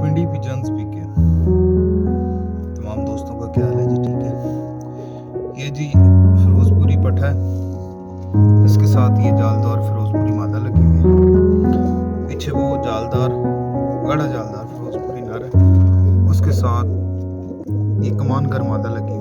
इंडी pigeon speaker. तमाम दोस्तों का क्या हाल है जी? ठीक है। ये जी फिरोजपुरी पठा है, इसके साथ ये जालदार फिरोजपुरी मादा लगी हुई है। पीछे वो जालदार गाढ़ा जालदार फिरोजपुरी नर है, उसके साथ ये कमानगर मादा लगी